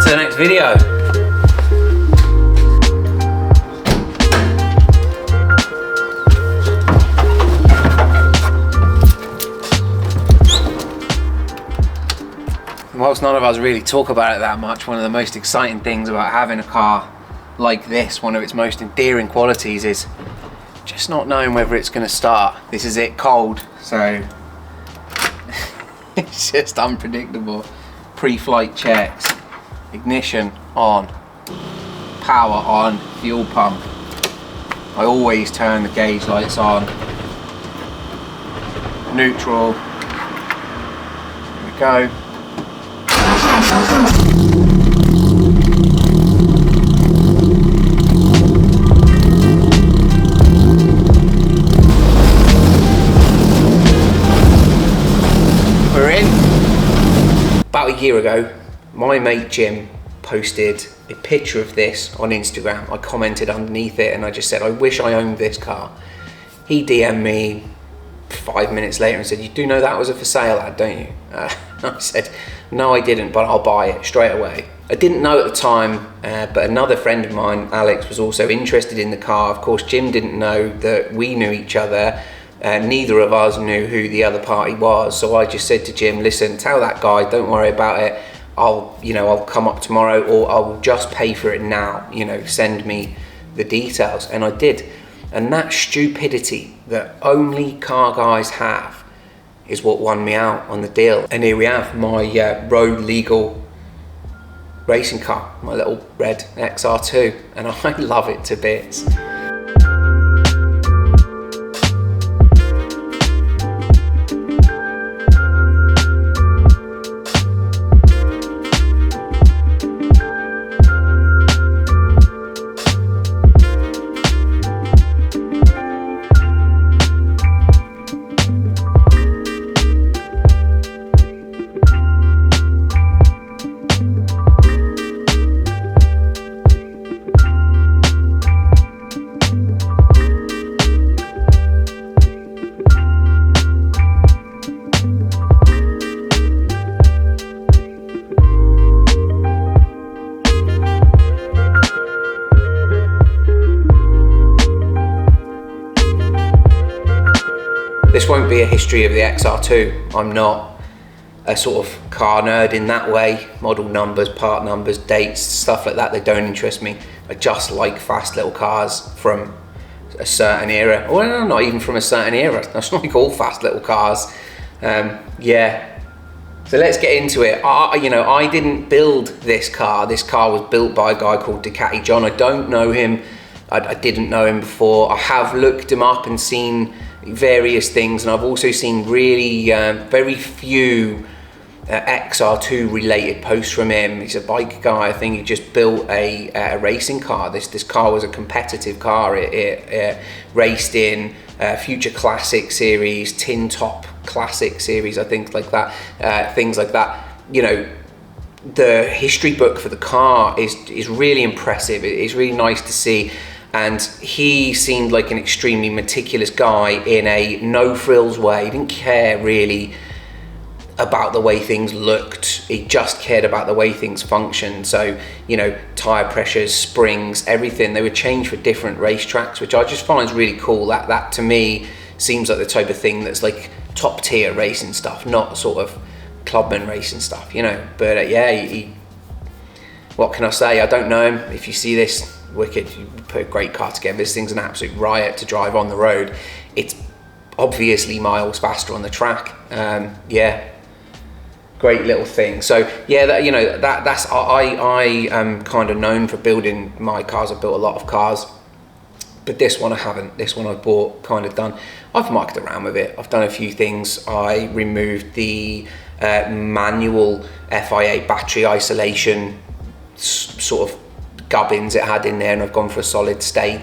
to the next video. Whilst none of us really talk about it that much, one of the most exciting things about having a car like this, one of its most endearing qualities, is just not knowing whether it's going to start. This is it cold, so it's just unpredictable. Pre-flight checks, ignition on, power on, fuel pump. I always turn the gauge lights on. Neutral. Here we go. We're in. About a year ago, my mate Jim posted a picture of this on Instagram. I commented underneath it and I just said, I wish I owned this car. He DM'd me 5 minutes later and said, you do know that was a for sale ad, don't you? I said, no I didn't, but I'll buy it straight away. I didn't know at the time, but another friend of mine, Alex, was also interested in the car. Of course, Jim didn't know that we knew each other. Neither of us knew who the other party was, so I just said to Jim, listen, tell that guy, don't worry about it. I'll come up tomorrow, or I'll just pay for it now. Send me the details. And I did. And that stupidity that only car guys have is what won me out on the deal. And here we have my road legal racing car, my little red XR2, and I love it to bits. This won't be a history of the XR2. I'm not a sort of car nerd in that way. Model numbers, part numbers, dates, stuff like that, they don't interest me. I just like fast little cars from a certain era. Well, no, not even from a certain era. I just like all fast little cars. Yeah. So let's get into it. I didn't build this car. This car was built by a guy called Ducati John. I don't know him. I didn't know him before. I have looked him up and seen various things, and I've also seen really very few XR2 related posts from him. He's a bike guy. I think he just built a racing car. This car was a competitive car. It raced in Future Classic Series, Tin Top Classic Series, I think, like that, things like that. The history book for the car is really impressive. It's really nice to see. And he seemed like an extremely meticulous guy in a no-frills way. He didn't care really about the way things looked. He just cared about the way things functioned. So, tire pressures, springs, everything, they were changed for different racetracks, which I just find is really cool. That to me seems like the type of thing that's like top tier racing stuff, not sort of clubman racing stuff, But yeah, what can I say? I don't know him. If you see this, wicked, you put a great car together. This thing's an absolute riot to drive on the road. It's obviously miles faster on the track. Yeah, great little thing. So yeah, that's I am kind of known for building my cars. I've built a lot of cars, but this one I haven't. This one I bought, kind of done. I've mucked around with it. I've done a few things. I removed the manual FIA battery isolation sort of gubbins it had in there, and I've gone for a solid state.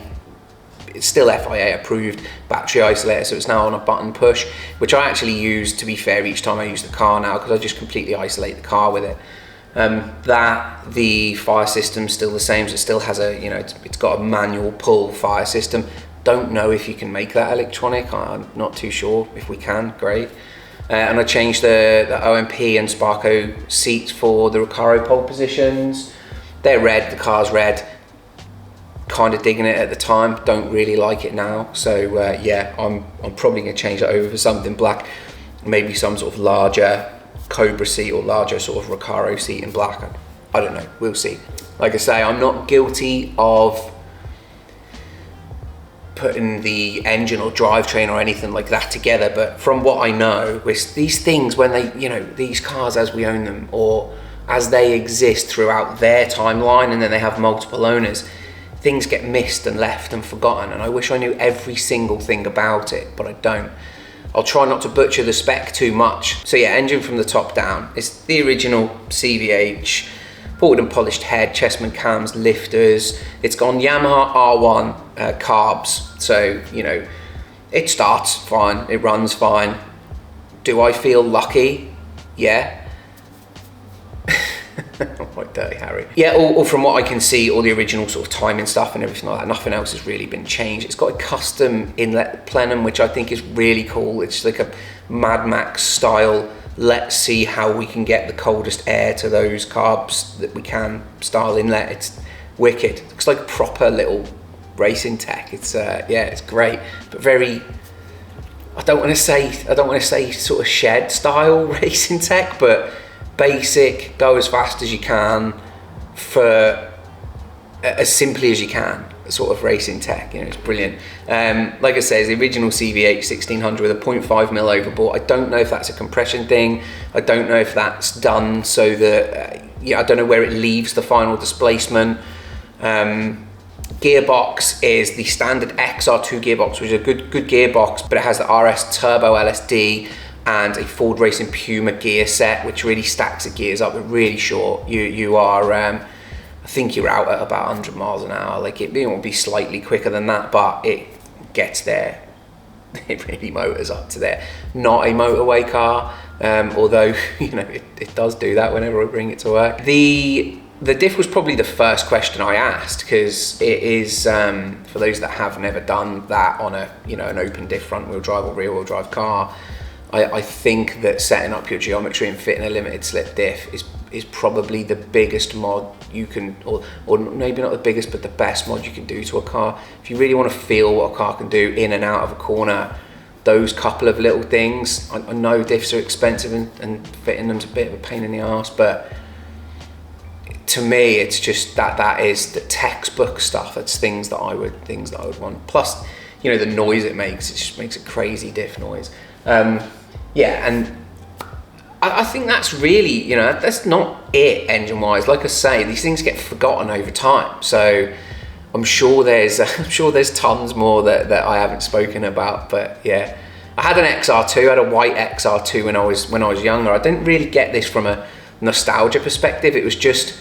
It's still FIA approved battery isolator, so it's now on a button push, which I actually use, to be fair, each time I use the car now, because I just completely isolate the car with it. The fire system's still the same, so it still has a, it's got a manual pull fire system. Don't know if you can make that electronic. I'm not too sure. If we can, great. And I changed the OMP and Sparco seats for the Recaro pole positions. They're red, the car's red. Kind of digging it at the time, don't really like it now. So yeah, I'm probably gonna change that over for something black. Maybe some sort of larger Cobra seat or larger sort of Recaro seat in black. I don't know, we'll see. Like I say, I'm not guilty of putting the engine or drivetrain or anything like that together, but from what I know, with these things, when they, you know, these cars as we own them or as they exist throughout their timeline and then they have multiple owners, things get missed and left and forgotten, and I wish I knew every single thing about it, but I don't. I'll try not to butcher the spec too much. So yeah, engine from the top down. It's the original CVH, ported and polished head, Chesman cams, lifters. It's got Yamaha R1 carbs, so you know, it starts fine, it runs fine. Do I feel lucky? Yeah. Like Dirty Harry. Yeah, all from what I can see, all the original sort of timing stuff and everything like that, nothing else has really been changed. It's got a custom inlet plenum, which I think is really cool. It's like a Mad Max style, let's see how we can get the coldest air to those carbs that we can style inlet. It's wicked. It looks like proper little racing tech. It's yeah, it's great, but very, I don't want to say sort of shed style racing tech, but basic, go as fast as you can for as simply as you can, sort of racing tech. You know, it's brilliant. Like I say, it's the original CVH 1600 with a 0.5 mil overbore. I don't know if that's a compression thing. I don't know if that's done so that yeah, I don't know where it leaves the final displacement. Gearbox is the standard XR2 gearbox, which is a good gearbox, but it has the RS Turbo LSD and a Ford Racing Puma gear set, which really stacks the gears up. But really short. You are, I think you're out at about 100 miles an hour. Like it won't be slightly quicker than that, but it gets there. It really motors up to there. Not a motorway car, although you know it does do that whenever I bring it to work. The diff was probably the first question I asked, because it is for those that have never done that on a, you know, an open diff front wheel drive or rear wheel drive car. I think that setting up your geometry and fitting a limited slip diff is probably the biggest mod you can, or maybe not the biggest, but the best mod you can do to a car. If you really want to feel what a car can do in and out of a corner, those couple of little things, I know diffs are expensive and fitting them's a bit of a pain in the arse, but to me it's just that is the textbook stuff. It's things that I would want. Plus, you know, the noise it just makes a crazy diff noise. Yeah, and I think that's really, you know, that's not it engine-wise. Like I say, these things get forgotten over time. So I'm sure there's tons more that I haven't spoken about. But yeah, I had an XR2, I had a white XR2 when I was younger. I didn't really get this from a nostalgia perspective. It was just,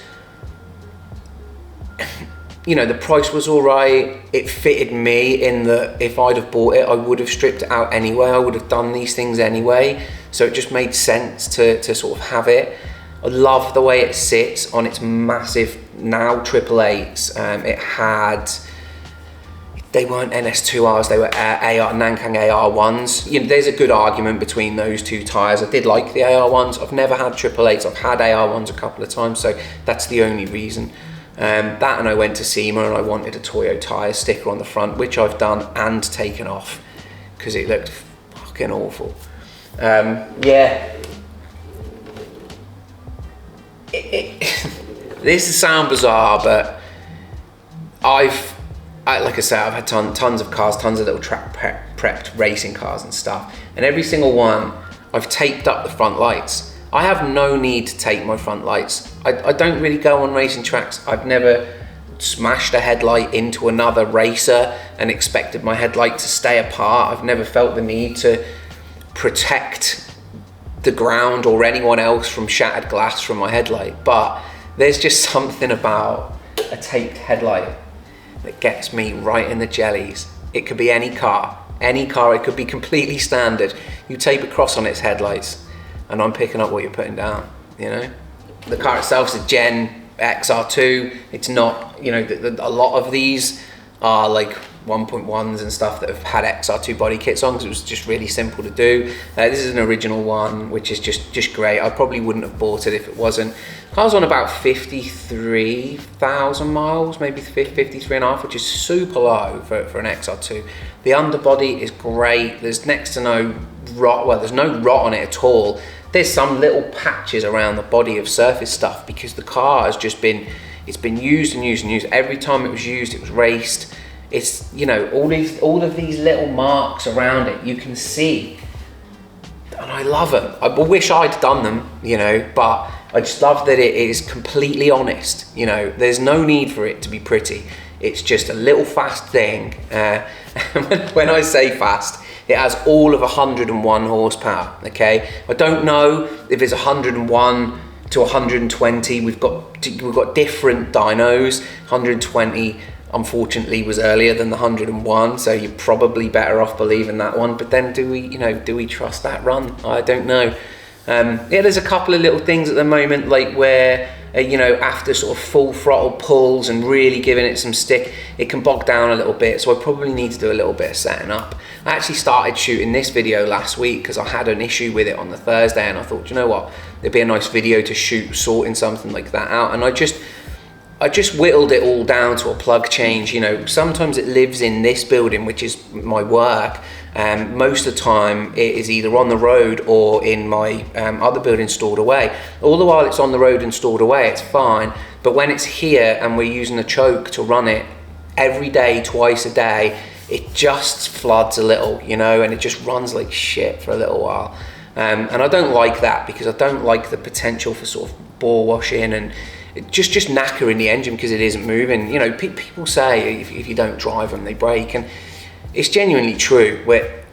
you know, the price was all right. It fitted me in that if I'd have bought it, I would have stripped it out anyway. I would have done these things anyway. So it just made sense to sort of have it. I love the way it sits on its massive, now 888s. They weren't NS2Rs, they were Nankang AR1s. You know, there's a good argument between those two tyres. I did like the AR1s. I've never had 888s. I've had AR1s a couple of times, so that's the only reason. That, and I went to SEMA and I wanted a Toyo tyre sticker on the front, which I've done and taken off because it looked fucking awful. Yeah, this will sound bizarre, but like I say, I've had tons of cars, tons of little track prepped racing cars and stuff, and every single one I've taped up the front lights. I have no need to tape my front lights. I don't really go on racing tracks. I've never smashed a headlight into another racer and expected my headlight to stay apart. I've never felt the need to protect the ground or anyone else from shattered glass from my headlight. But there's just something about a taped headlight that gets me right in the jellies. It could be any car, it could be completely standard. You tape a cross on its headlights and I'm picking up what you're putting down, you know? The car itself is a Gen XR2. It's not, you know, a lot of these are like 1.1s and stuff that have had XR2 body kits on, because it was just really simple to do. This is an original one, which is just great. I probably wouldn't have bought it if it wasn't. Car's on about 53,000 miles, maybe 53 and a half, which is super low for an XR2. The underbody is great. There's next to no rot. Well, there's no rot on it at all. There's some little patches around the body of surface stuff because the car has just been, it's been used and used and used. Every time it was used, it was raced. It's, you know, all of these little marks around it, you can see. And I love them. I wish I'd done them, you know, but I just love that it is completely honest. You know, there's no need for it to be pretty. It's just a little fast thing. When I say fast, it has all of 101 horsepower, okay? I don't know if it's 101 to 120. We've got different dynos. 120, unfortunately, was earlier than the 101, so you're probably better off believing that one. But then do we trust that run? I don't know. Yeah, there's a couple of little things at the moment, like where, you know, after sort of full throttle pulls and really giving it some stick, it can bog down a little bit, so I probably need to do a little bit of setting up. I actually started shooting this video last week because I had an issue with it on the Thursday, and I thought, you know what, it'd be a nice video to shoot sorting something like that out. And I just whittled it all down to a plug change. You know, sometimes it lives in this building, which is my work. Most of the time it is either on the road or in my other building stored away. All the while it's on the road and stored away, it's fine. But when it's here and we're using a choke to run it every day, twice a day, it just floods a little, you know, and it just runs like shit for a little while. And I don't like that because I don't like the potential for sort of bore washing and just knackering the engine because it isn't moving. You know, people say if you don't drive them, they break, and it's genuinely true. Where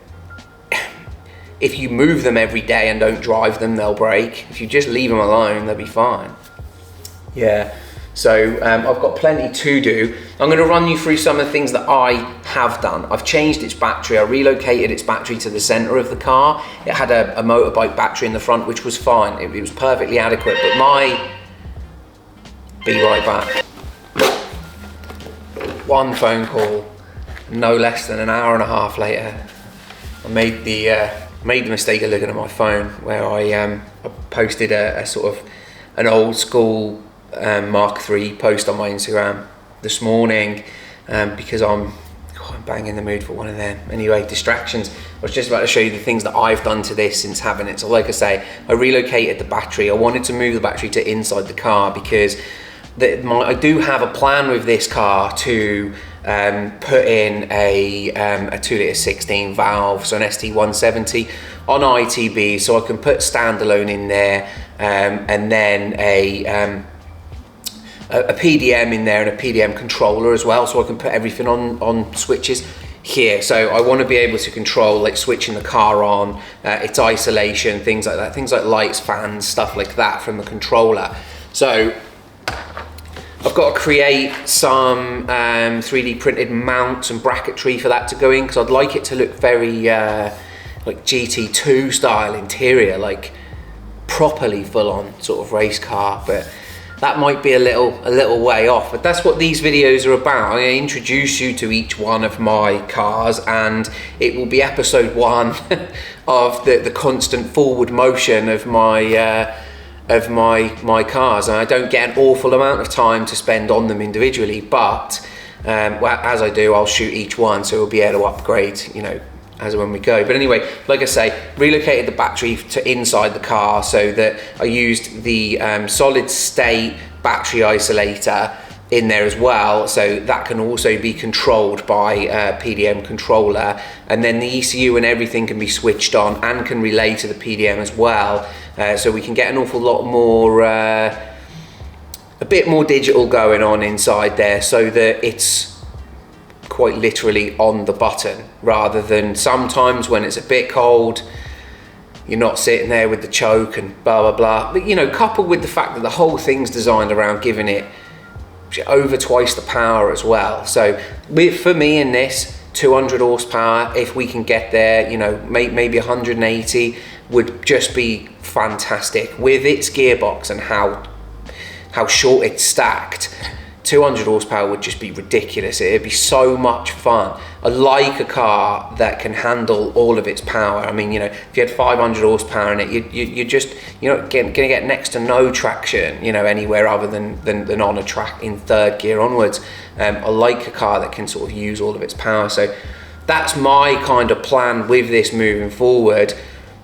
if you move them every day and don't drive them, they'll break. If you just leave them alone, they'll be fine. Yeah, so I've got plenty to do. I'm going to run you through some of the things that I have done. I've changed its battery. I relocated its battery to the center of the car. It had a motorbike battery in the front, which was fine. It was perfectly adequate, but be right back. One phone call, no less than an hour and a half later, I made the mistake of looking at my phone, where I posted a sort of an old school Mark III post on my Instagram this morning, because I'm bang in the mood for one of them. Anyway, distractions. I was just about to show you the things that I've done to this since having it. So like I say, I relocated the battery. I wanted to move the battery to inside the car because I do have a plan with this car to put in a 2 litre 16 valve, so an ST170 on ITB, so I can put standalone in there, and then a PDM in there and a PDM controller as well, so I can put everything on switches here. So I want to be able to control, like, switching the car on, its isolation, things like that, things like lights, fans, stuff like that from the controller. So I've got to create some 3D printed mounts and bracketry for that to go in, because I'd like it to look very like GT2 style interior, like properly full on sort of race car. But that might be a little way off, but that's what these videos are about. I'm going to introduce you to each one of my cars, and it will be episode 1 of the constant forward motion of my cars. And I don't get an awful amount of time to spend on them individually, but well, as I do, I'll shoot each one, so we'll be able to upgrade, you know, as when we go. But anyway, like I say, relocated the battery to inside the car, so that I used the solid state battery isolator in there as well, so that can also be controlled by a PDM controller, and then the ECU and everything can be switched on and can relay to the PDM as well, so we can get an awful lot more, a bit more digital going on inside there, so that it's quite literally on the button, rather than sometimes when it's a bit cold, you're not sitting there with the choke and blah blah blah. But you know, coupled with the fact that the whole thing's designed around giving it over twice the power as well. So for me in this, 200 horsepower, if we can get there, you know, maybe 180 would just be fantastic with its gearbox and how short it's stacked. 200 horsepower would just be ridiculous. It'd be so much fun. I like a car that can handle all of its power. I mean, you know, if you had 500 horsepower in it, you're not gonna get next to no traction, you know, anywhere other than on a track in third gear onwards. I like a car that can sort of use all of its power. So that's my kind of plan with this moving forward.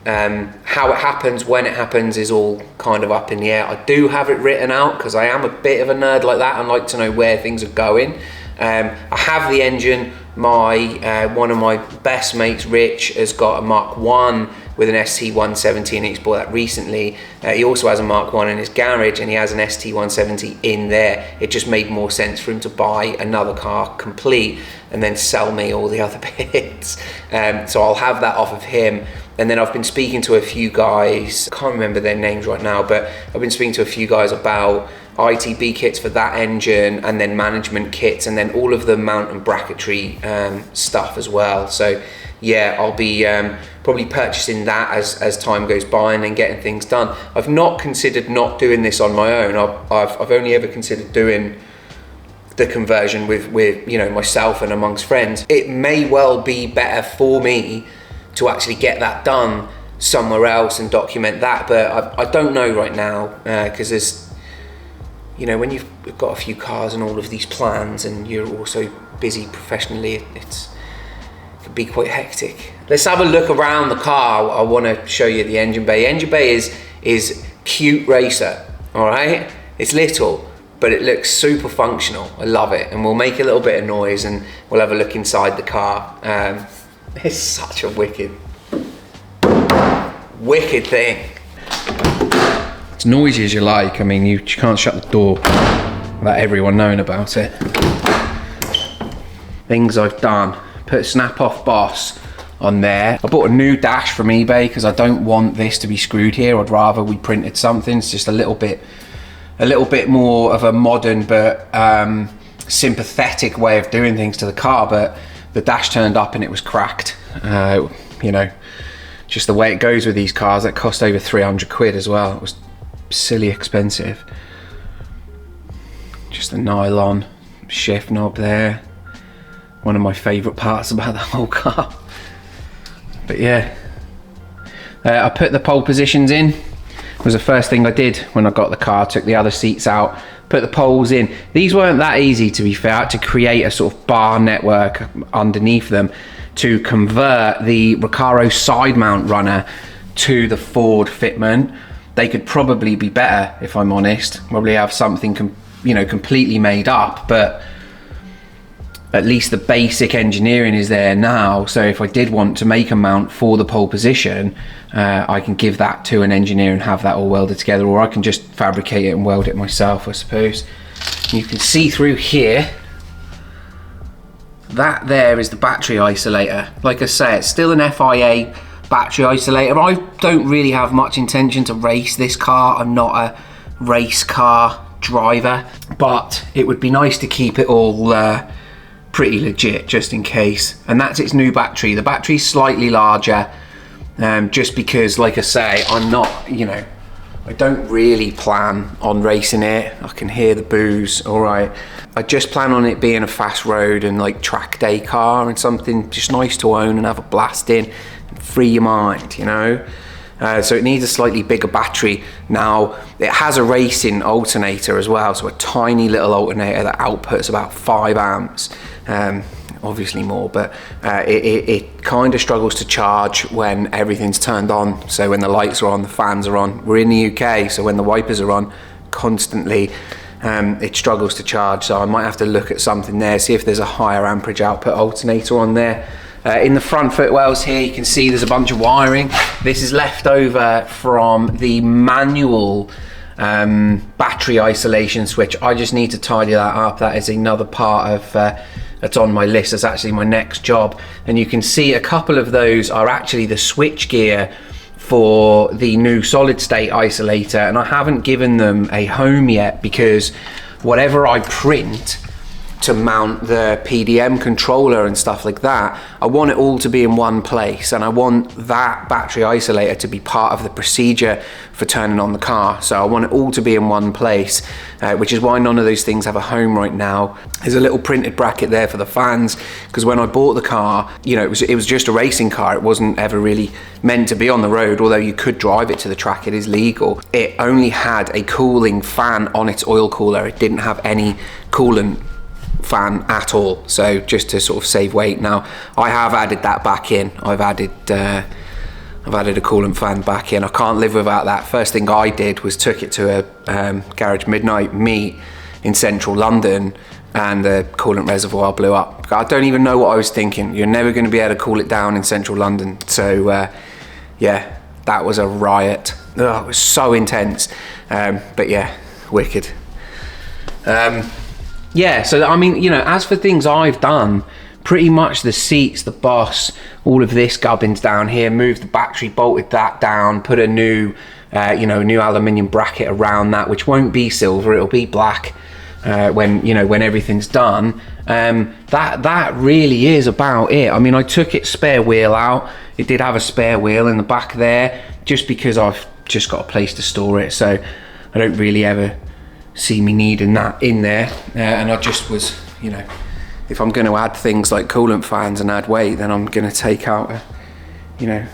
How it happens, when it happens, is all kind of up in the air. I do have it written out because I am a bit of a nerd like that and like to know where things are going. I have the engine. One of my best mates, Rich, has got a Mark 1 with an ST170 and he's bought that recently. He also has a Mark 1 in his garage and he has an ST170 in there. It just made more sense for him to buy another car complete and then sell me all the other bits. So I'll have that off of him. And then I've been speaking to a few guys, I can't remember their names right now, but I've been speaking to a few guys about ITB kits for that engine and then management kits and then all of the mount and bracketry stuff as well. So yeah, I'll be probably purchasing that as time goes by and then getting things done. I've not considered not doing this on my own. I've only ever considered doing the conversion with you know, myself and amongst friends. It may well be better for me to actually get that done somewhere else and document that, but I don't know right now, because there's, you know, when you've got a few cars and all of these plans and you're also busy professionally, it can be quite hectic. Let's have a look around the car. I want to show you the engine bay. Engine bay is cute racer, all right? It's little, but it looks super functional. I love it, and we'll make a little bit of noise and we'll have a look inside the car. It's such a wicked thing. It's noisy as you like. I mean, you can't shut the door without everyone knowing about it. Things I've done. Put Snap Off Boss on there. I bought a new dash from eBay because I don't want this to be screwed here. I'd rather we printed something. It's just a little bit more of a modern but sympathetic way of doing things to the car, but the dash turned up and it was cracked. You know, just the way it goes with these cars that cost over 300 quid as well. It was silly expensive. Just the nylon shift knob there. One of my favourite parts about the whole car. But yeah, I put the pole positions in. It was the first thing I did when I got the car. Took the other seats out, put the poles in. These weren't that easy, to be fair. I had to create a sort of bar network underneath them to convert the Recaro side mount runner to the Ford fitment. They could probably be better, if I'm honest. Probably have something you know, completely made up, but at least the basic engineering is there now. So if I did want to make a mount for the pole position, I can give that to an engineer and have that all welded together, or I can just fabricate it and weld it myself, I suppose. You can see through here, that there is the battery isolator. Like I say, it's still an FIA battery isolator. I don't really have much intention to race this car. I'm not a race car driver, but it would be nice to keep it all pretty legit, just in case. And that's its new battery. The battery's slightly larger, just because, like I say, I'm not, you know, I don't really plan on racing it. I can hear the boos, all right. I just plan on it being a fast road and like track day car and something just nice to own and have a blast in and free your mind, you know. So it needs a slightly bigger battery. Now, it has a racing alternator as well, so a tiny little alternator that outputs about 5 amps. Obviously more, but it kind of struggles to charge when everything's turned on. So when the lights are on, the fans are on. We're in the UK, so when the wipers are on constantly, it struggles to charge. So I might have to look at something there, see if there's a higher amperage output alternator on there. In the front footwells here, you can see there's a bunch of wiring. This is left over from the manual battery isolation switch. I just need to tidy that up. That is another part of that's on my list. That's actually my next job. And you can see a couple of those are actually the switch gear for the new solid state isolator, and I haven't given them a home yet because whatever I print to mount the PDM controller and stuff like that. I want it all to be in one place, and I want that battery isolator to be part of the procedure for turning on the car. So I want it all to be in one place, which is why none of those things have a home right now. There's a little printed bracket there for the fans, because when I bought the car, you know, it was just a racing car. It wasn't ever really meant to be on the road, although you could drive it to the track. It is legal. It only had a cooling fan on its oil cooler. It didn't have any coolant fan at all, so just to sort of save weight. Now I have added that back in. I've added a coolant fan back in. I can't live without that. First thing I did was took it to a garage midnight meet in central London, and the coolant reservoir blew up. I don't even know what I was thinking. You're never going to be able to cool it down in central London. So yeah, that was a riot. Ugh, it was so intense, but yeah, wicked. Yeah, so I mean, you know, as for things I've done, pretty much the seats, the boss, all of this gubbins down here, moved the battery, bolted that down, put a new, you know, new aluminium bracket around that, which won't be silver, it'll be black when, you know, when everything's done. That really is about it. I mean, I took its spare wheel out. It did have a spare wheel in the back there, just because I've just got a place to store it, so I don't really ever see me needing that in there, and I just was, you know, if I'm going to add things like coolant fans and add weight, then I'm going to take out a, you know,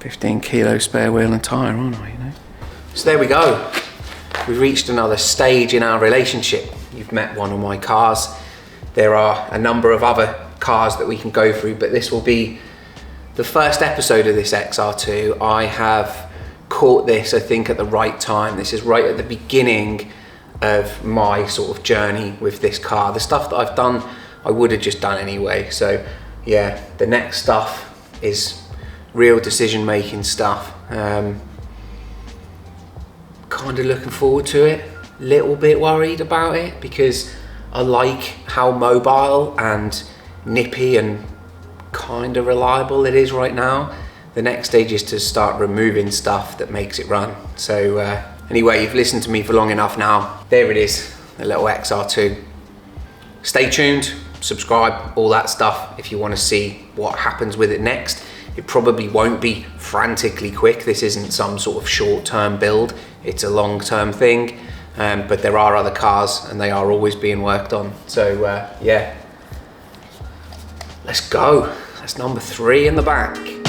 15 kilo spare wheel and tyre, aren't I, you know? So there we go. We've reached another stage in our relationship. You've met one of my cars. There are a number of other cars that we can go through, but this will be the first episode of this XR2. I have caught this, I think, at the right time. This is right at the beginning of my sort of journey with this car. The stuff that I've done, I would have just done anyway. So yeah, the next stuff is real decision making stuff. Kind of looking forward to it, little bit worried about it, because I like how mobile and nippy and kind of reliable it is right now. The next stage is to start removing stuff that makes it run. So anyway, you've listened to me for long enough now. There it is, the little XR2. Stay tuned, subscribe, all that stuff if you want to see what happens with it next. It probably won't be frantically quick. This isn't some sort of short-term build. It's a long-term thing, but there are other cars and they are always being worked on. So yeah, let's go. That's number 3 in the back.